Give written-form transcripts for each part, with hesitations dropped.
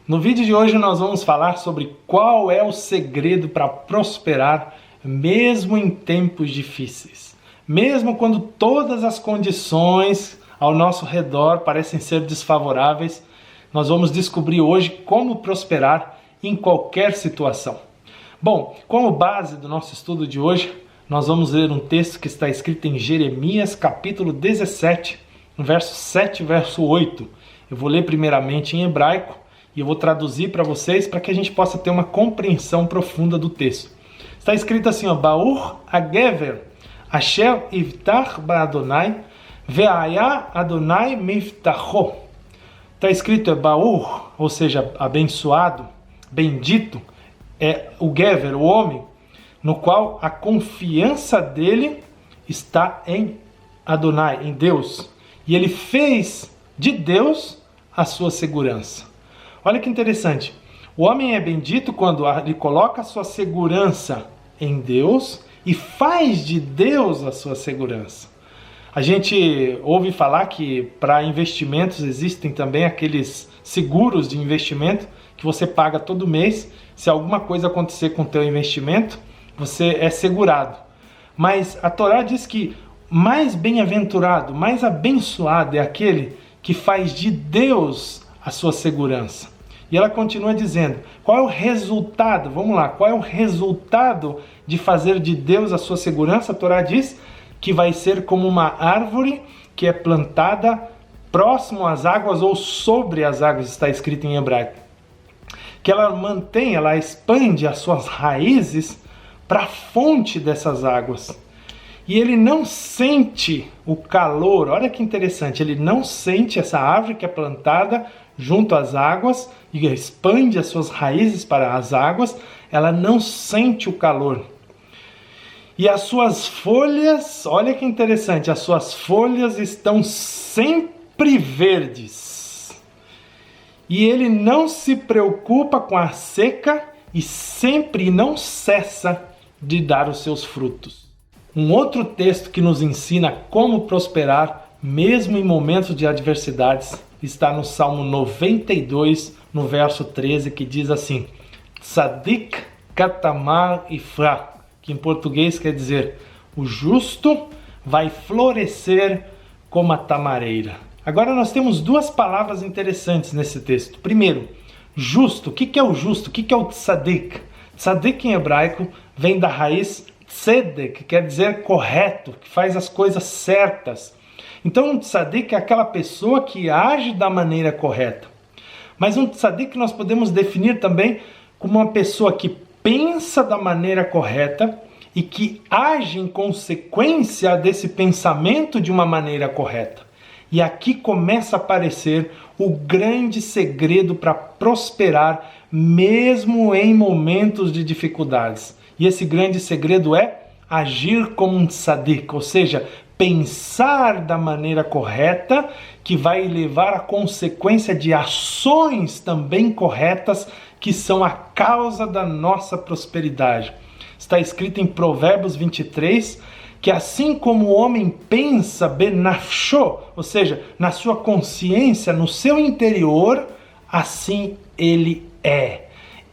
No vídeo de hoje nós vamos falar sobre qual é o segredo para prosperar mesmo em tempos difíceis. Mesmo quando todas as condições ao nosso redor parecem ser desfavoráveis, nós vamos descobrir hoje como prosperar em qualquer situação. Bom, como base do nosso estudo de hoje, nós vamos ler um texto que está escrito em Jeremias, capítulo 17, no verso 7 e verso 8. Eu vou ler primeiramente em hebraico e eu vou traduzir para vocês para que a gente possa ter uma compreensão profunda do texto. Está escrito assim, ó, Baruch hagever asher ivtach ba'Adonai ve'aya Adonai mivtacho. Está escrito Baruch, ou seja, abençoado, bendito, é o Gever, o homem, no qual a confiança dele está em Adonai, em Deus. E ele fez de Deus a sua segurança. Olha que interessante. O homem é bendito quando ele coloca a sua segurança em Deus e faz de Deus a sua segurança. A gente ouve falar que para investimentos existem também aqueles seguros de investimento que você paga todo mês. Se alguma coisa acontecer com o teu investimento, você é segurado. Mas a Torá diz que mais bem-aventurado, mais abençoado é aquele que faz de Deus a sua segurança. E ela continua dizendo, qual é o resultado? Vamos lá, qual é o resultado de fazer de Deus a sua segurança? A Torá diz que vai ser como uma árvore que é plantada próximo às águas ou sobre as águas, está escrito em hebraico. Que ela mantém, ela expande as suas raízes para a fonte dessas águas. E ele não sente o calor, olha que interessante, ele não sente essa árvore que é plantada junto às águas e expande as suas raízes para as águas, ela não sente o calor. E as suas folhas, olha que interessante, as suas folhas estão sempre verdes. E ele não se preocupa com a seca e sempre não cessa de dar os seus frutos. Um outro texto que nos ensina como prosperar mesmo em momentos de adversidades está no Salmo 92, no verso 13, que diz assim: Tzadik katamar ifra, que em português quer dizer o justo vai florescer como a tamareira. Agora nós temos duas palavras interessantes nesse texto. Primeiro, justo. O que é o justo? O que é o tzadik? Tzadik em hebraico vem da raiz tzedek, que quer dizer correto, que faz as coisas certas. Então um tzadik é aquela pessoa que age da maneira correta. Mas um tzadik nós podemos definir também como uma pessoa que pensa da maneira correta e que age em consequência desse pensamento de uma maneira correta. E aqui começa a aparecer o grande segredo para prosperar mesmo em momentos de dificuldades. E esse grande segredo é agir como um tzadik, ou seja, pensar da maneira correta, que vai levar à consequência de ações também corretas, que são a causa da nossa prosperidade. Está escrito em Provérbios 23, que assim como o homem pensa benafsho, ou seja, na sua consciência, no seu interior, assim ele é.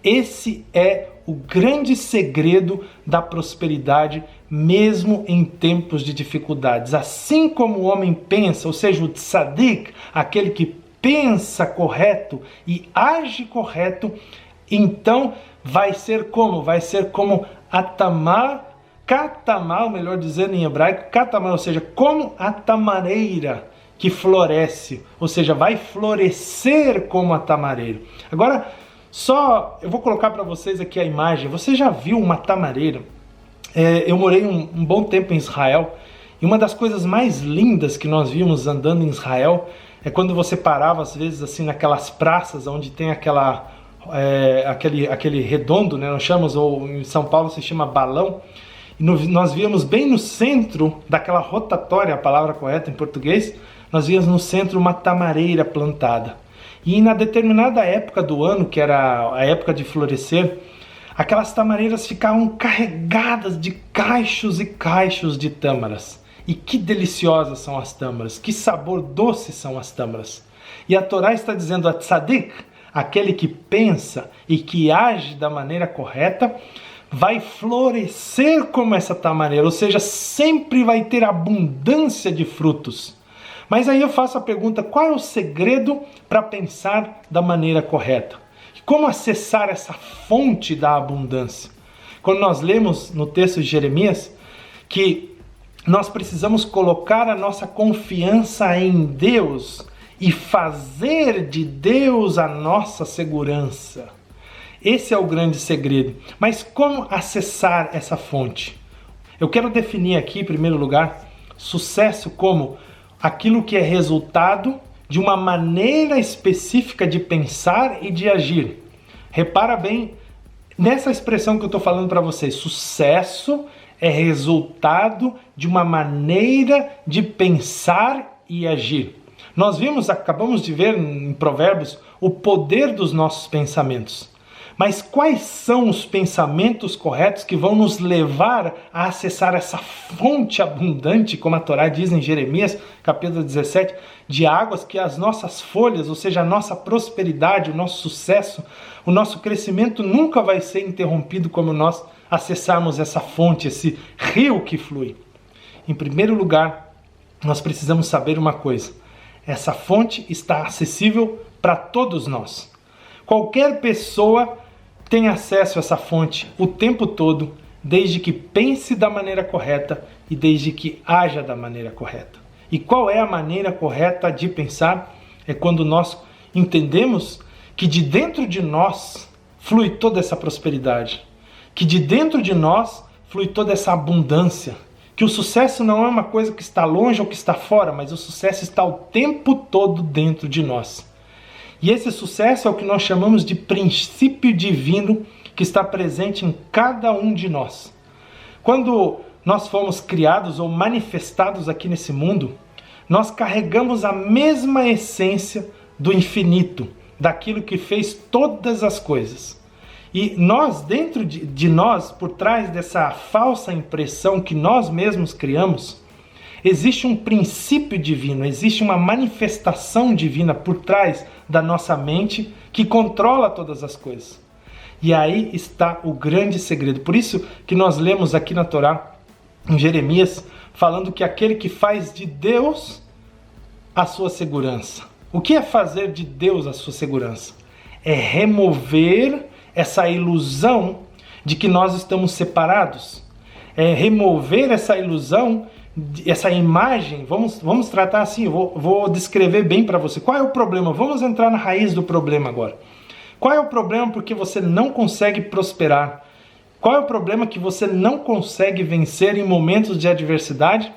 Esse é o grande segredo da prosperidade, mesmo em tempos de dificuldades. Assim como o homem pensa, ou seja, o tzadik, aquele que pensa correto e age correto, então vai ser como? Vai ser como atamar, katamar, melhor dizendo em hebraico, katamar, ou seja, como a tamareira que floresce, ou seja, vai florescer como a tamareira. Agora, eu vou colocar para vocês aqui a imagem. Você já viu uma tamareira? Eu morei um bom tempo em Israel e uma das coisas mais lindas que nós vimos andando em Israel é quando você parava às vezes assim naquelas praças onde tem aquele redondo, né? Nós chamamos, ou em São Paulo se chama balão, e nós víamos bem no centro daquela rotatória, a palavra correta em português, nós víamos no centro uma tamareira plantada. E na determinada época do ano, que era a época de florescer, aquelas tamareiras ficavam carregadas de cachos e cachos de tâmaras. E que deliciosas são as tâmaras, que sabor doce são as tâmaras. E a Torá está dizendo a tzadik, aquele que pensa e que age da maneira correta, vai florescer como essa tamareira, ou seja, sempre vai ter abundância de frutos. Mas aí eu faço a pergunta, qual é o segredo para pensar da maneira correta? Como acessar essa fonte da abundância? Quando nós lemos no texto de Jeremias que nós precisamos colocar a nossa confiança em Deus e fazer de Deus a nossa segurança. Esse é o grande segredo. Mas como acessar essa fonte? Eu quero definir aqui, em primeiro lugar, sucesso como aquilo que é resultado de uma maneira específica de pensar e de agir. Repara bem nessa expressão que eu estou falando para vocês. Sucesso é resultado de uma maneira de pensar e agir. Nós acabamos de ver em Provérbios o poder dos nossos pensamentos. Mas quais são os pensamentos corretos que vão nos levar a acessar essa fonte abundante, como a Torá diz em Jeremias, capítulo 17, de águas que as nossas folhas, ou seja, a nossa prosperidade, o nosso sucesso, o nosso crescimento nunca vai ser interrompido como nós acessarmos essa fonte, esse rio que flui. Em primeiro lugar, nós precisamos saber uma coisa. Essa fonte está acessível para todos nós. Qualquer pessoa tem acesso a essa fonte o tempo todo, desde que pense da maneira correta e desde que haja da maneira correta. E qual é a maneira correta de pensar? É quando nós entendemos que de dentro de nós flui toda essa prosperidade, que de dentro de nós flui toda essa abundância, que o sucesso não é uma coisa que está longe ou que está fora, mas o sucesso está o tempo todo dentro de nós. E esse sucesso é o que nós chamamos de princípio divino que está presente em cada um de nós. Quando nós fomos criados ou manifestados aqui nesse mundo, nós carregamos a mesma essência do infinito, daquilo que fez todas as coisas. E nós, dentro de nós, por trás dessa falsa impressão que nós mesmos criamos, existe um princípio divino, existe uma manifestação divina por trás da nossa mente que controla todas as coisas. E aí está o grande segredo. Por isso que nós lemos aqui na Torá, em Jeremias, falando que aquele que faz de Deus a sua segurança. O que é fazer de Deus a sua segurança? É remover essa ilusão de que nós estamos separados. É remover essa ilusão, essa imagem. Vamos tratar assim, eu vou descrever bem para você. Qual é o problema? Vamos entrar na raiz do problema agora. Qual é o problema porque você não consegue prosperar? Qual é o problema que você não consegue vencer em momentos de adversidade?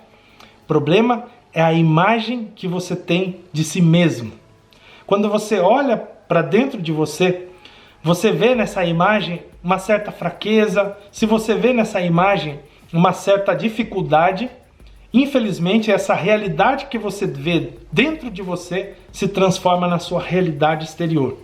O problema é a imagem que você tem de si mesmo. Quando você olha para dentro de você, você vê nessa imagem uma certa fraqueza. Se você vê nessa imagem uma certa dificuldade, infelizmente essa realidade que você vê dentro de você se transforma na sua realidade exterior.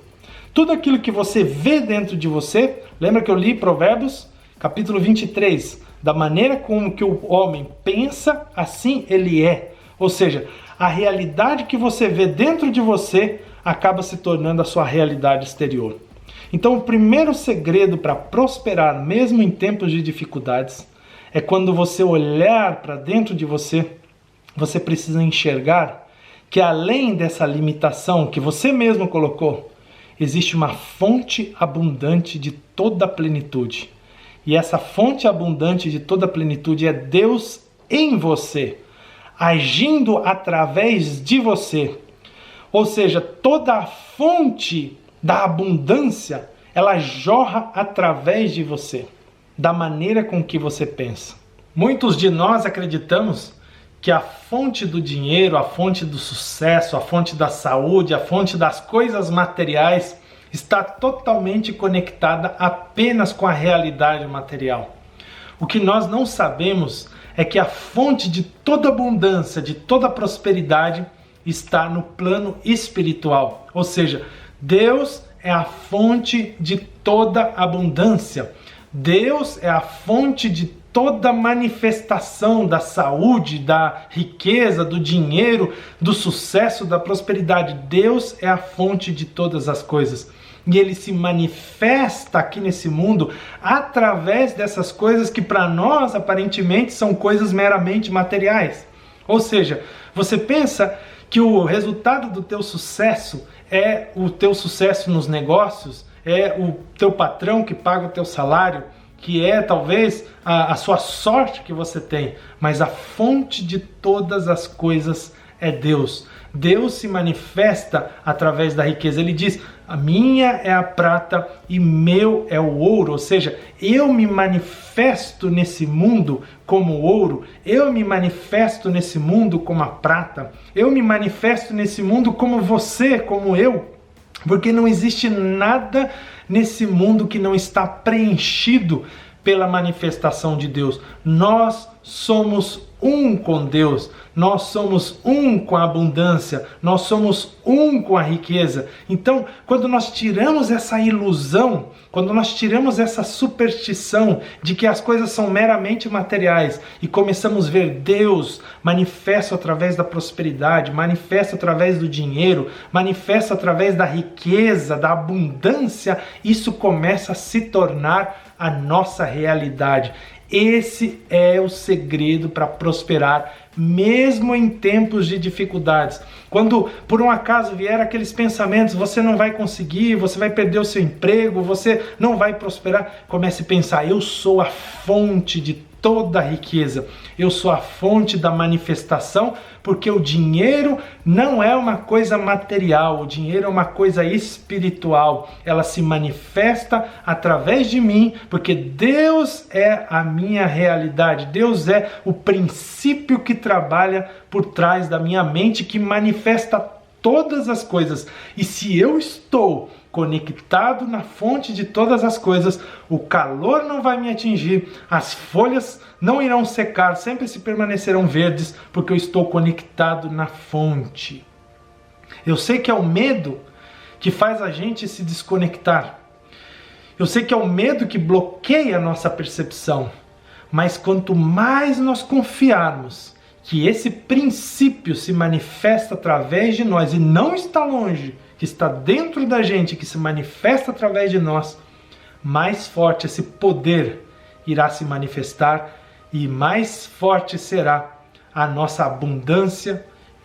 Tudo aquilo que você vê dentro de você, lembra que eu li Provérbios, capítulo 23, da maneira como que o homem pensa, assim ele é. Ou seja, a realidade que você vê dentro de você acaba se tornando a sua realidade exterior. Então o primeiro segredo para prosperar, mesmo em tempos de dificuldades, é quando você olhar para dentro de você, você precisa enxergar que além dessa limitação que você mesmo colocou, existe uma fonte abundante de toda a plenitude. E essa fonte abundante de toda a plenitude é Deus em você, agindo através de você. Ou seja, toda a fonte da abundância, ela jorra através de você, da maneira com que você pensa. Muitos de nós acreditamos que a fonte do dinheiro, a fonte do sucesso, a fonte da saúde, a fonte das coisas materiais está totalmente conectada apenas com a realidade material. O que nós não sabemos é que a fonte de toda abundância, de toda prosperidade está no plano espiritual. Ou seja, Deus é a fonte de toda abundância. Deus é a fonte de toda manifestação da saúde, da riqueza, do dinheiro, do sucesso, da prosperidade. Deus é a fonte de todas as coisas. e ele se manifesta aqui nesse mundo através dessas coisas que para nós aparentemente são coisas meramente materiais. Ou seja, você pensa que o resultado do teu sucesso é o teu sucesso nos negócios, é o teu patrão que paga o teu salário, que é talvez a sua sorte que você tem, mas a fonte de todas as coisas é Deus. Deus se manifesta através da riqueza. Ele diz: a minha é a prata e meu é o ouro. Ou seja, eu me manifesto nesse mundo como ouro, eu me manifesto nesse mundo como a prata, eu me manifesto nesse mundo como você, como eu, porque não existe nada nesse mundo que não está preenchido pela manifestação de Deus. Nós somos um com Deus, nós somos um com a abundância, nós somos um com a riqueza. Então, quando nós tiramos essa ilusão, quando nós tiramos essa superstição de que as coisas são meramente materiais e começamos a ver Deus manifesto através da prosperidade, manifesto através do dinheiro, manifesto através da riqueza, da abundância, isso começa a se tornar a nossa realidade. Esse é o segredo para prosperar, mesmo em tempos de dificuldades. Quando por um acaso vier aqueles pensamentos, você não vai conseguir, você vai perder o seu emprego, você não vai prosperar, comece a pensar: eu sou a fonte de toda a riqueza, eu sou a fonte da manifestação, porque o dinheiro não é uma coisa material, o dinheiro é uma coisa espiritual, ela se manifesta através de mim, porque Deus é a minha realidade, Deus é o princípio que trabalha por trás da minha mente, que manifesta todas as coisas. E se eu estou conectado na fonte de todas as coisas, o calor não vai me atingir, as folhas não irão secar, sempre se permanecerão verdes, porque eu estou conectado na fonte. Eu sei que é o medo que faz a gente se desconectar. Eu sei que é o medo que bloqueia a nossa percepção. Mas quanto mais nós confiarmos que esse princípio se manifesta através de nós e não está longe, que está dentro da gente, que se manifesta através de nós, mais forte esse poder irá se manifestar e mais forte será a nossa abundância,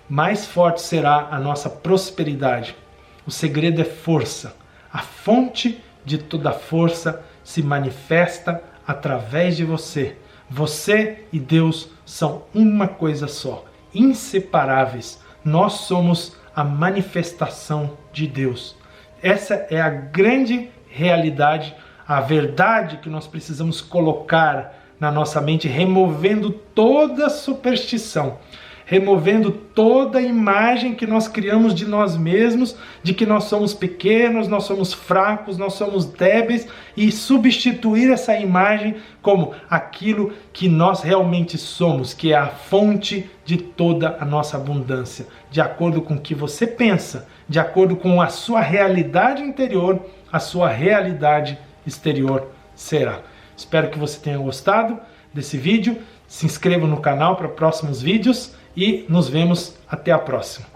mais forte será a nossa prosperidade. O segredo é força. A fonte de toda força se manifesta através de você. Você e Deus são uma coisa só, inseparáveis. Nós somos a manifestação de Deus. Essa é a grande realidade, a verdade que nós precisamos colocar na nossa mente, removendo toda superstição, removendo toda a imagem que nós criamos de nós mesmos, de que nós somos pequenos, nós somos fracos, nós somos débeis, e substituir essa imagem como aquilo que nós realmente somos, que é a fonte de toda a nossa abundância. De acordo com o que você pensa, de acordo com a sua realidade interior, a sua realidade exterior será. Espero que você tenha gostado desse vídeo. Se inscreva no canal para próximos vídeos e nos vemos até a próxima.